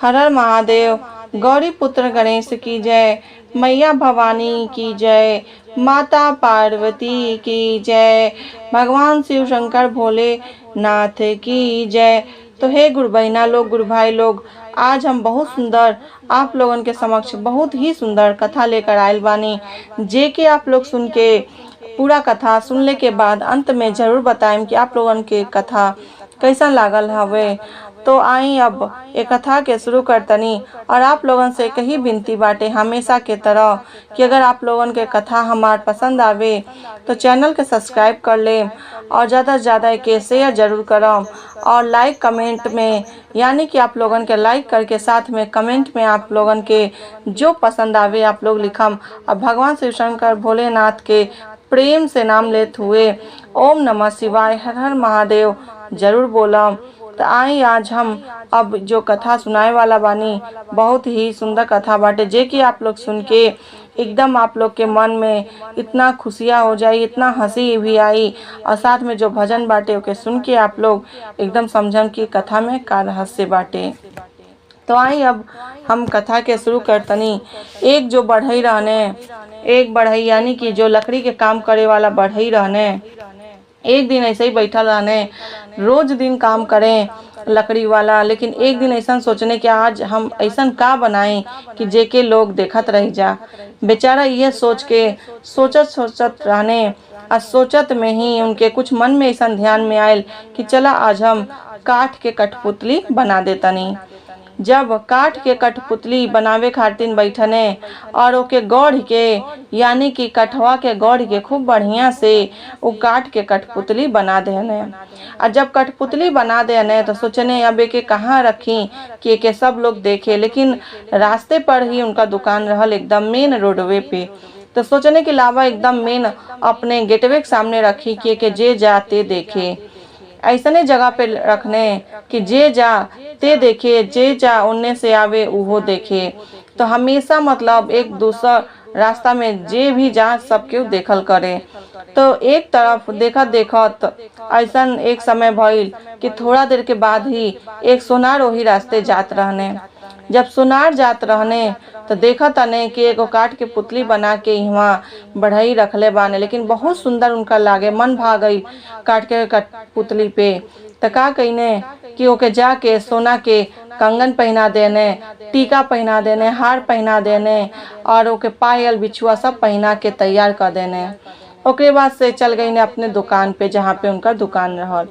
हर हर महादेव। गौरी पुत्र गणेश की जय। मैया भवानी की जय। माता पार्वती की जय। भगवान शिव शंकर भोले नाथ की जय। तो हे गुरु बहिना लोग, गुरु भाई लोग, आज हम बहुत सुंदर आप लोगन के समक्ष बहुत ही सुंदर कथा लेकर आयल बानी, जे कि आप लोग सुन के पूरा कथा सुनले के बाद अंत में जरूर बताएं कि आप लोगन के कथा कैसा लागल हवे। तो आई अब एक कथा के शुरू करतनी। और आप लोगन से कही विनती बाटे हमेशा के तरह कि अगर आप लोगन के कथा हमार पसंद आवे तो चैनल के सब्सक्राइब कर ले और ज़्यादा से ज़्यादा के शेयर जरूर करम। और लाइक कमेंट में, यानी कि आप लोगन के लाइक करके साथ में कमेंट में आप लोगन के जो पसंद आवे आप लोग लिखम। और भगवान शिव शंकर भोलेनाथ के प्रेम से नाम लेते हुए ओम नमः शिवाय, हर हर महादेव जरूर बोलम। तो आई आज हम अब जो कथा सुनाए वाला बानी बहुत ही सुंदर कथा बाटे, जे कि आप लोग सुन के एकदम आप लोग के मन में इतना खुशियाँ हो जाई, इतना हंसी भी आई। और साथ में जो भजन बाटे ओके सुन के आप लोग एकदम समझम कि कथा में का रहस्य बाटे। तो आई अब हम कथा के शुरू करतनी। एक जो बढ़ई रहने, एक बढ़ई यानी कि जो लकड़ी के काम करे वाला बढ़ई रहने, एक दिन ऐसे ही बैठल रहने, रोज दिन काम करें लकड़ी वाला, लेकिन एक दिन ऐसा सोचने कि आज हम ऐसा का बनाएं कि जेके लोग देखत रह जा। बेचारा यह सोच के सोचत सोचत रहने, और सोचत में ही उनके कुछ मन में ऐसा ध्यान में आयल कि चला आज हम काठ के कठपुतली बना देतनी। जब काठ के कठपुतली बनावे खातिर बैठने और ओके गढ़ के, यानी कि कठवा के गढ़ के खूब बढ़िया से वो काठ के कठपुतली बना देने। और जब कठपुतली बना देने तो सोचने अब एके कहाँ रखी कि एके सब लोग देखे, लेकिन रास्ते पर ही उनका दुकान रहल एकदम मेन रोडवे पे। तो सोचने के अलावा एकदम मेन अपने गेटवे के सामने रखी कि एके जे जाते देखे, ऐसने जगह पे रखने कि जे जा ते देखे, जे जा उनने से आवे उहो देखे। तो हमेशा मतलब एक दूसरा रास्ता में जे भी जा सब क्यों देखल करे। तो एक तरफ देखत देखत ऐसा एक समय भइल कि थोड़ा देर के बाद ही एक सोनार वही रास्ते जात रहने। जब सोनार जात रहने तो देखा तने कि एगो काठ के पुतली बना के यहाँ बढ़ई रखले बाने, लेकिन बहुत सुंदर उनका लागे, मन भाग गई काठ के पुतली पे। तो का कहीने कि ओके जाके सोना के कंगन पहना देने, टीका पहना देने, हार पहना देने और ओके पायल बिछुआ सब पहना के तैयार कर देने। ओके बाद से चल गई ने अपने दुकान पे जहाँ पे उनका दुकान रहल।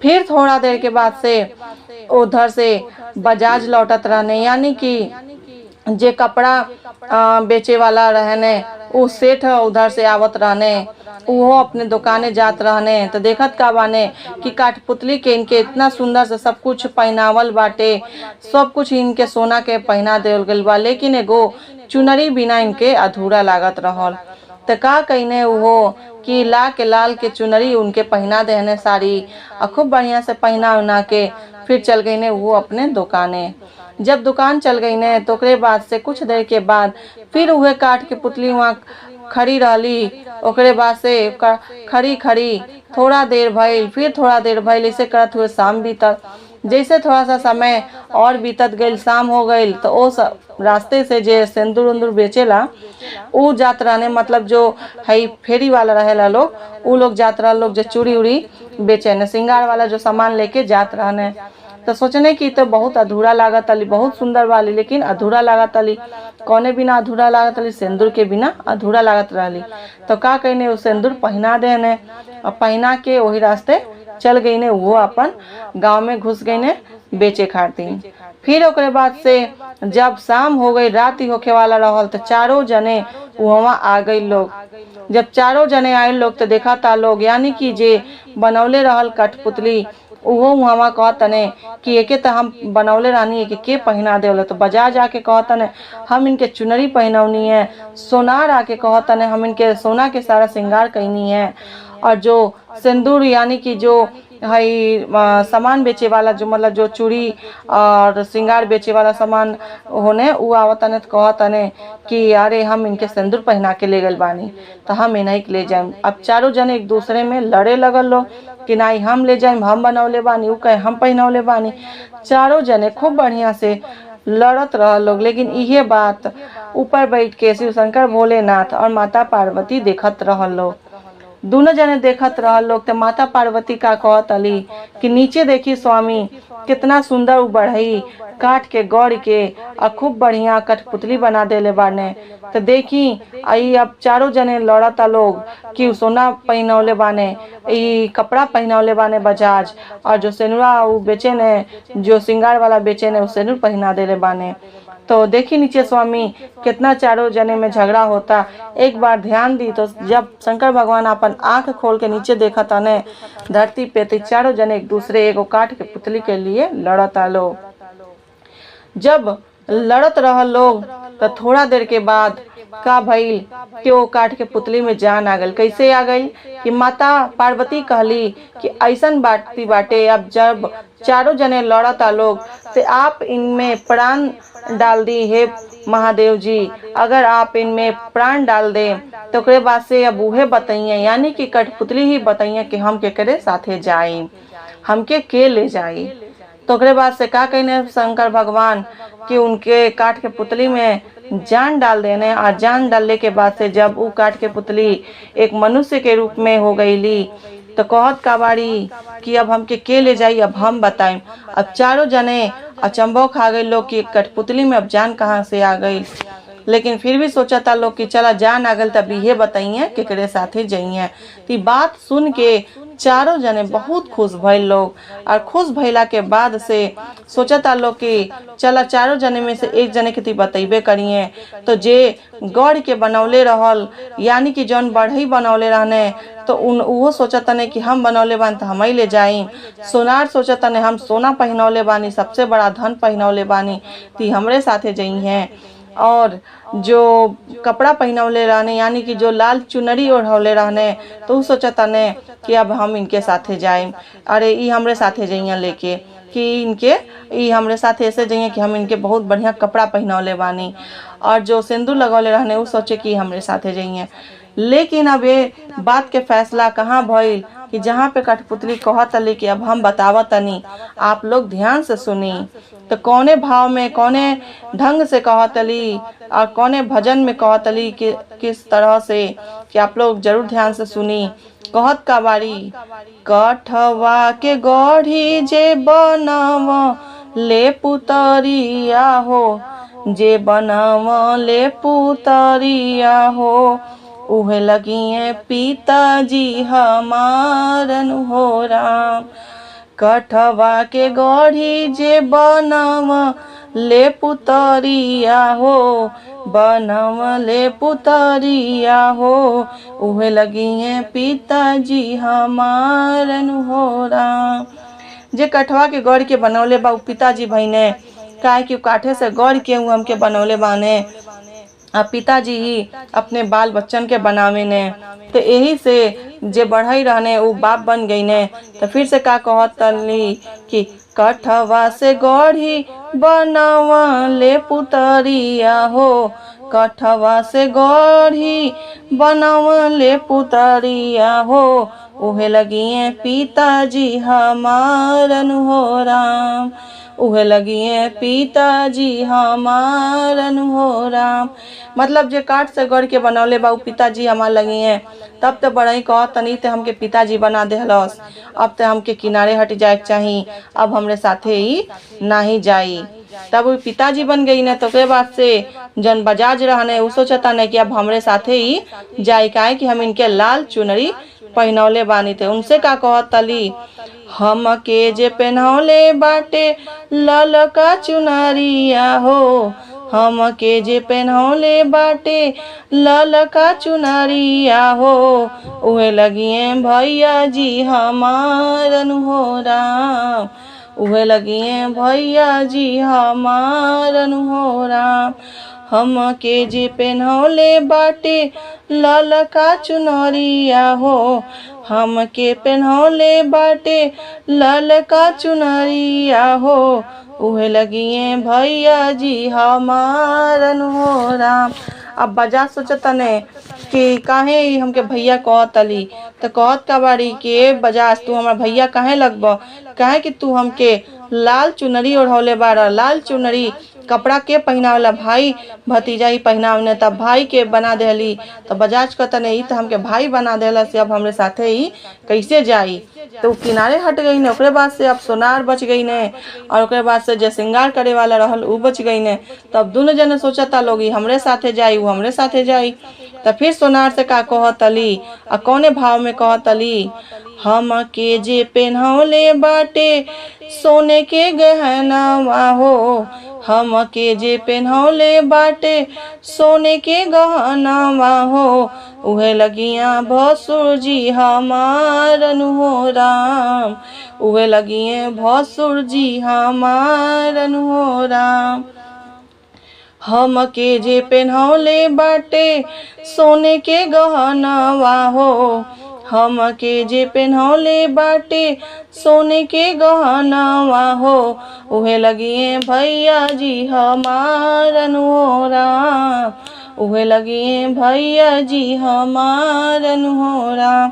फिर थोड़ा देर के बाद से उधर से बजाज लौटत रहने, यानी कि जे कपड़ा बेचे वाला रहने उ सेठ उधर से आवत रहने, वो अपने दुकाने जात रहने। तो देखत का बाने कि काठपुतली के इनके इतना सुंदर से सब कुछ पहनावल बाटे, सब कुछ इनके सोना के पहना देवल गइल बा, लेकिन एगो चुनरी बिना इनके अधूरा लागत रहल। तो का कहीने वो कि लाल के चुनरी उनके पहना देने साड़ी, और खूब बढ़िया से पहना उना के फिर चल गई ने वो अपने दुकाने। जब दुकान चल गई ने तो ओकरे बाद से कुछ देर के बाद फिर वह काठ के पुतली वहाँ खड़ी रहली। ओकरे बाद से खड़ी खड़ी थोड़ा देर भइल, फिर थोड़ा देर भइल, ऐसे करत हुए शाम बीतल। जैसे थोड़ा सा समय और बीतत गइल, शाम हो गइल, तो ओ रास्ते से जे सिंदूर उंदूर बेचेला उ जात रहने, मतलब जो हई फेरी वाला रहेला लोग, उ लोग जात रहा लोग जो चूड़ी उड़ी बेचे न, श्रृंगार वाला जो सामान लेके जात रहने। तो सोचने की तो बहुत अधूरा लागत अली, बहुत सुंदर वाली, लेकिन अधूरा लागत अली। कौने बिना अधूरा लागत अली? सिंदूर के बिना अधूरा लागत रहली। तो का कहने उस सिंदूर पहना देने और पहना के वही रास्ते चल गई ने, वो अपन गांव में घुस गई ने बेचे खातिर। फिर ओकरे बाद से जब शाम हो गई, रात ही होके वाला रहल, तो चारों जने वहाँ आ गई लोग। जब चारों जने आए लोग तो देखा था लोग, यानी कि जे बनौले रहल कठपुतली वो वहाँ कहतने कि एके तो हम बनौले रहनी है के पहना देवल। तो बाजार जाके कहतने हम इनके चुनरी पहनौनी है, सोनार आके कहतने हम इनके सोना के सारा श्रृंगार कहनी है। और जो सिंदूर यानी कि जो हई सामान बेचे वाला, जो मतलब जो चूड़ी और श्रृंगार बेचे वाला सामान होने उ आवतने तो कहतने कि अरे हम इनके सिंदूर पहना के ले गल बानी, तो हम इन्हीं के ले जाए। अब चारों जने एक दूसरे में लड़े लगल लोग कि नहीं हम ले जाए, हम बनौले बानी, उ कहे हम पहनौले बानी। चारों जने खूब बढ़िया से लड़त रह लोग। लेकिन इहे बात ऊपर बैठ के शिव शंकर भोलेनाथ और माता पार्वती देखत रह लोग। दोनों जने देखत रह लोग। तो माता पार्वती का कहत अली कि नीचे देखी स्वामी कितना सुंदर उ बढ़ई काट के गढ़ के और खूब बढ़िया कठपुतली बना देले बाने। तो देखी आई अब चारों जने लड़ता लोग कि सोना पहनौले बाने, ई कपड़ा पहनौले बाने बजाज, और जो सेनुरा उ बेचे ने, जो श्रृंगार वाला बेचे ने, उ सेनुर पहना देले बाने। तो देखी नीचे स्वामी कितना चारों जने में झगड़ा होता। एक बार ध्यान दी तो जब शंकर भगवान अपन आंख खोल के नीचे देखा तने धरती पे, तो चारों जने एक दूसरे एगो काठ के पुतली के लिए लड़ता लो। जब लड़त रह लोग तो थोड़ा देर के बाद का भइल कि वो काठ के पुतली में जान आ गई। कैसे आ गई कि माता पार्वती कहली कि ऐसन बाटी बाटे, अब जब चारों जने लड़ता लोग तो आप इनमें प्राण डाल दी हे महादेव जी। अगर आप इनमें प्राण डाल दे तो ओकरे बाद से अब उहे बताइए, यानी कि कठपुतली ही बताइए कि हम केकरे साथे जाई, हमके के ले जाई। तो ओकरे बाद से का कहने शंकर भगवान कि उनके काठ के पुतली में जान डाल देने। और जान डालने के बाद से जब वो काठ के पुतली एक मनुष्य के रूप में हो गईली तो कहत का बाड़ी कि अब हमके के ले जाई, अब हम बताएं। अब चारों जने अचंभव खा गए लोग कि कठपुतली में अब जान कहाँ से आ गई। लेकिन फिर भी सोचा था लोग कि चला जान आ गल तब ये बताइए केकरे साथे जाइए। तो बात सुन के चारों जने बहुत खुश भइल लोग। और खुश भइला के बाद से सोचा था लोग कि चला चारों जने में से एक जने के ती बतैबे करिए। तो जे गढ़ के बनौले रहल, यानी कि जौन बढ़ई बनौले रहने, तो उहो सोचा तने कि हम बनौले बानी तो हम ही ले जाई। सोनार सोचा तने हम सोना पहनौले बानी, सबसे बड़ा धन पहनौले बानी, ती हमरे साथे जाई हैं। और जो कपड़ा पहनौले रहने, यानी कि जो लाल चुनरी ओढ़ौले रहने, तो सोचा तने कि अब हम इनके साथे जाए। अरे ई हमरे साथे जाइए लेके कि इनके ई हमरे साथे ऐसे जाइए कि हम इनके बहुत बढ़िया कपड़ा पहनौले बानी। और जो सिंदूर लगौले रहने वो सोचे कि हमरे साथे जाइए। लेकिन अब ये बात के फैसला कहाँ भइल कि जहाँ पे कठपुतली कहत अली कि अब हम बतावत तनी, आप लोग ध्यान से सुनी। तो कौने भाव में कौने ढंग से कहत अली और कौने भजन में कहत अली कि किस तरह से, कि आप लोग जरूर ध्यान से सुनी। कहत का बारी कठवा के गढ़ी जे बनव ले पुतरिया हो, जे बनव ले पुतरिया हो, उहे लगिए पिताजी हमारन हो राम। कठवा के गढ़ी जे बनव ले पुतरिया हो, बनव ले पुतरिया हो, उहे लगिए पिताजी हमारन हो राम। जे कठवा के गढ़ के बनौले बा पिताजी भईने, काहे कि काठे से गढ़ के हमके बनौले बाने, पिताजी ही अपने बाल बच्चन के बनावे ने। तो यही से जे बढ़ई रहने वो बाप बन गई ने। तो फिर से का कहत तली कि कठवा से गढ़ी बनवा ले पुतरिया हो, कठवा से गढ़ी बनवा ले पुतरिया हो, उहे लगिए पिताजी हमारन हो राम, उहे लगिए पिताजी हमारन हो राम। मतलब जे काठ से गढ़ के बनौले बा पिताजी हमार लगिए। तब तो बड़ई कहत तनी ते हमके पिताजी बना देहलस, अब तो हमके किनारे हट जाए चाहिए, अब हमरे साथे ही नहीं जाई। तब वो पिताजी बन गई ने। तो के बाद से जन बजाज रहने वो सोचता ने कि अब हमरे साथे ही जाई, काहे कि हम इनके लाल चुनरी पहनौले बानी। थे उनसे का कहत तली हम के जे पहनौले बाटे ललका चुनरिया हो, हम के जे पहनौले बाटे ललका चुनरिया हो, उहे लगिए भैया जी हमारन हो राम, उहे लगिए भैया जी हमारन हो राम। हम के जे पहनौले बाटे ललका चुनरिया हो, हम के पहनौले बाटे ललका चुनरिया हो, उहे लगिए भैया जी हमारन हो राम। अब बजा सोचता ने कि काहे हमके भैया कहत अली। तो कहत का बाड़ी कि बजाज तू हमार भैया काहे लगब, काहे कि तू हमके लाल चुनरी ओढ़ौले बाड़ा, लाल चुनरी कपड़ा के पहनावेला, भाई भतीजा ही पहनावे, तब भाई के बना देली। तो बजाज कहता नहीं तो हमके भाई बना देला से अब हमरे साथे ही कैसे जाई। तो किनारे हट गई ने। ओकरे बाद से अब सोनार बच गई ने, और ओकरे बाद से जे श्रृंगार करे वाला रहल उ बच गई ने। तब दोनों जने सोचता लोग हमरे साथे जाई, वो हमरे साथे जाई। तो फिर सोनार से का कहतली आ कौने भाव में कहतली, हम के जे पेन्हौले बाटे सोने के गहना हो, हम के जे पेन्हौले बाटे सोने के गहना हो, उहे लगिया भसुर जी हमारन हो राम, उहे लगिए भसुर जी हमारन हो राम। हम के जे पेन्हौले बाटे सोने के गहना हो, हम के जे पेन्हौले बाटे सोने के गहना हो, उहे लगिए भैया जी हमारन हो राम, उहे लगिए भैया जी हमारन हो राम।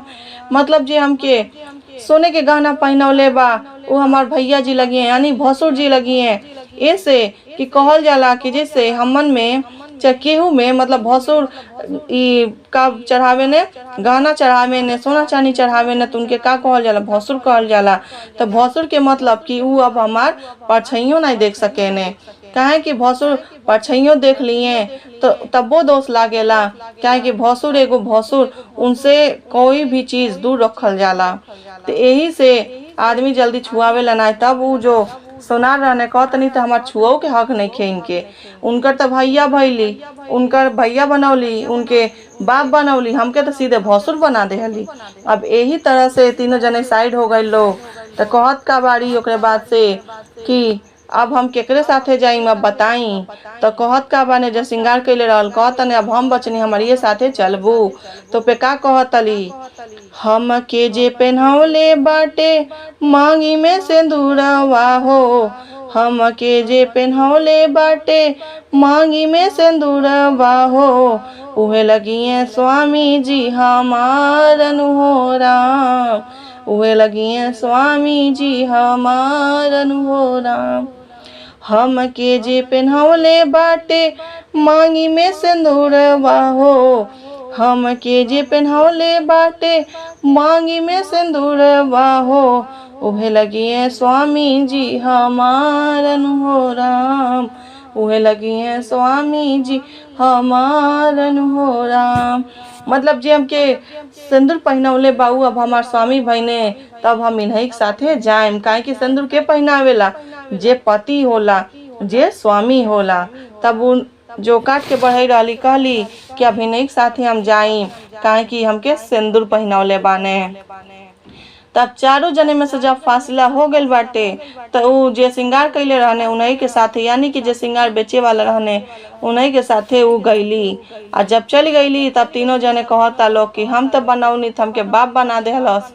मतलब जे हमके सोने के गहना पहनौले बा वो हमार भैया जी लगी हैं, यानी भसुर जी लगी हैं। ऐसे कि कहल जाला कि जैसे हमन में केहू में मतलब भसुर का चढ़ावे ने, गहना चढ़ावे ने, सोना चांदी चढ़ावे ने, तो उनके का कहल जाला, भसुर कहल जाला। तो भसुर के मतलब कि ऊ अब हमार परछाइयों नहीं देख सके ने, काहे कि भसुर परछाइयों देख लिए तो तब्बो दोष लागेला, काहे कि भसुर एगो भसुर, उनसे कोई भी चीज दूर रखल जाला। तो यही से आदमी जल्दी छुआवेला ना। तब ऊ जो सोनार रहने कहतनी तो हमार छुओ के हक नहीं खे इनके, उनकर तो भैया भैली, उनकर भैया बनौली, उनके बाप बनौली, हमके तो सीधे भसुर बना देहली। अब यही तरह से तीनों जने साइड हो गए लोग। तो कहत का बारी ओकरे बाद से कि अब हम केकरे साथे जाइम अब बताई। तो कहत का बाने जो श्रृंगार कैले रहल कहतने अब हम बचनी हमारे साथे चलबू। तो पे का कहतली, हम के जे पेन्हौले बाटे मांगी में सिंदूरवा हो, हम के जे पेन्हौले बाटे मांगी में सिंदूरवा हो, उहे लगिए स्वामी जी हमारन हो राम, उहे लगिए स्वामी जी हमारन हो राम। हम के जे पेन्हौले बाटे मांगी में सिंदूरवा हो, हम के जे पेन्हौले बाटे मांगी में सिंदूरवा हो, उहे लगिए स्वामी जी हमारन हो राम, उहे लगिए स्वामी जी हमारन हो राम। मतलब जे हमके सिंदूर पहनौले बाऊ अब हमार स्वामी भइने, तब हम इन्हीं के साथे जाएम। काहे कि सिंदूर के पहनावेला, जे पति होला, जे स्वामी होला। तब उन जो काट के बढ़ई रहली कहली कि अब इन्हीं के साथे हम जाइम, काहे कि हमके सिंदूर पहनौले बाने। तब चारों जने में से जब फासला हो गइल बाटे तो ऊ जे श्रृंगार कैले रहने उन्हीं के साथे, यानी कि जे श्रृंगार बेचे वाला रहने उन्हीं के साथे ऊ गईली। और जब चल गईली तब तीनों जने कहता लोग कि हम तो बनौनी तो हमके बाप बना देहलस,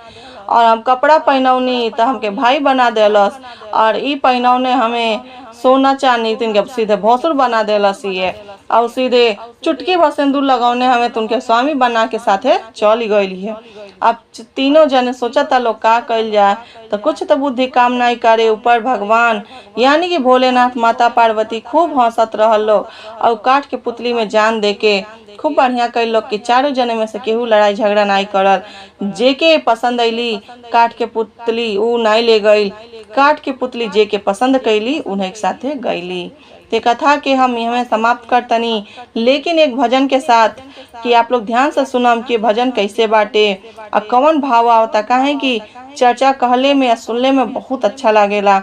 और हम कपड़ा पहनौनी तो हमके भाई बना देलस, और ई पहनौने हमें सोना चांदी तो इनके सीधे भसुर बना देलस ये, और सीधे चुटकी भर सिंदूर लगौने हमें तो उनके स्वामी बना के साथे चली गई है। अब तीनों जने सोचता लोग का कइल जाए, तो कुछ तो बुद्धि काम नहीं करे। ऊपर भगवान यानी कि भोलेनाथ माता पार्वती खूब हंसत रहल लोग, और काठ के पुतली में जान दे के खूब बढ़िया कई लोग कि चारों जने में से केहू लड़ाई झगड़ा नहीं करल। जेके पसंद अली काठ के पुतली ऊ नहीं ले गई, काठ के पुतली जे के पसंद कैली उन्हें एक साथे गईली। ते कथा के हम यहाँ समाप्त करतनी, लेकिन एक भजन के साथ कि आप लोग ध्यान से सुनम कि भजन कैसे बाटे और कौन भाव आवता। काहे कि चर्चा कहले में सुनले में बहुत अच्छा लागेला।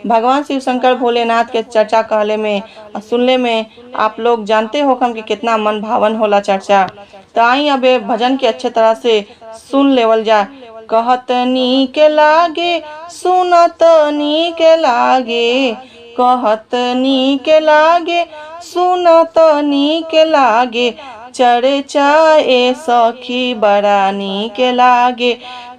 भगवान शिव शंकर भोलेनाथ के चर्चा कहले में और सुनले में आप लोग जानते हो हम कि कितना मन भावन होला चर्चा। तो आई अब भजन के अच्छे तरह से सुन लेवल जा। कहत नीक लागे सुनत नीक लागे, कहत नीक लागे सुनत नीक लागे, चर्चा ए सखी बड़ा नीक लागे,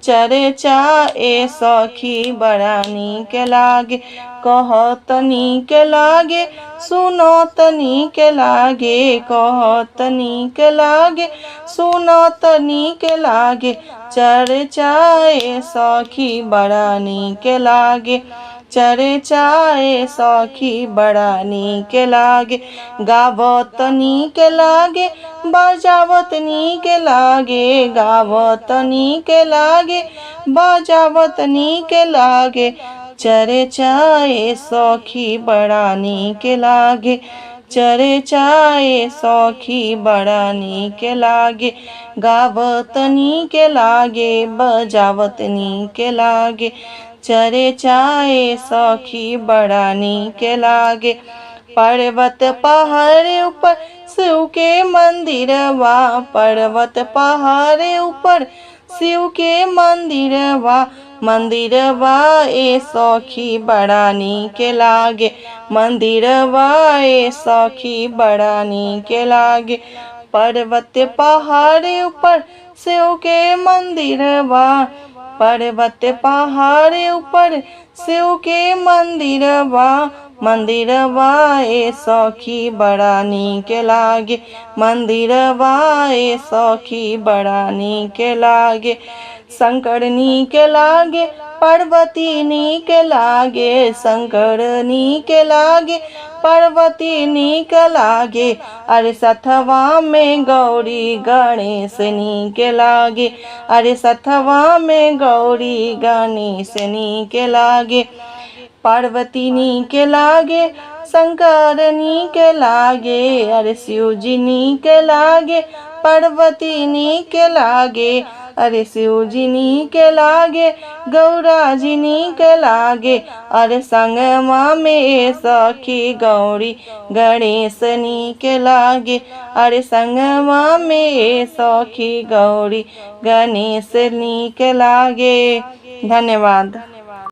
चर्चा ए सखी बड़ा नीक लागे। कहत नीक लागे सुनत नीक लागे, कहत नीक लागे सुनत नीक लागे, चर्चा ए सखी बड़ा नीक लागे। चर्चाए सखी बड़ा नीक लागे। गावत नीक लागे बजावत नीक लागे। गावत नीक लागे बजावत नीक लागे। चर्चाए सखी बड़ा नीक लागे। चर्चाए सखी बड़ा नीक लागे। गावत नीक लागे बजावत नीक लागे। चर्चाए सखी बड़ा नीक लागे। पर्वत पहाड़ ऊपर शिव के मंदिरवा। पर्वत पहाड़ ऊपर शिव के मंदिरवा। मंदिरवा ए सखी बड़ा नीक लागे। मंदिरवा ए सखी बड़ा नीक लागे। पर्वत पहाड़ ऊपर शिव के मंदिरवा। पर्वत पहाड़ ऊपर शिव के मंदिरवा। मंदिरवा ए सखी बड़ा नीक लागे। मंदिरवा ए सखी बड़ा नीक लागे। शंकर नीक लागे पार्वती नीक लागे। शंकर नीक लागे पार्वती नीक लागे। अरे सथवा में गौरी गणेश नीक लागे। अरे सथवा में गौरी गणेश नीक लागे। पार्वती नीक लागे शंकर नीक लागे। अरे शिव जी नीक लागे पार्वती नीक लागे। अरे शिव जी नीक लागे गौरा जी नीक लागे। अरे संगमा में सखी गौरी गणेश नीक लागे। अरे संगमा में सखी गौरी गणेश नीक लागे। धन्यवाद।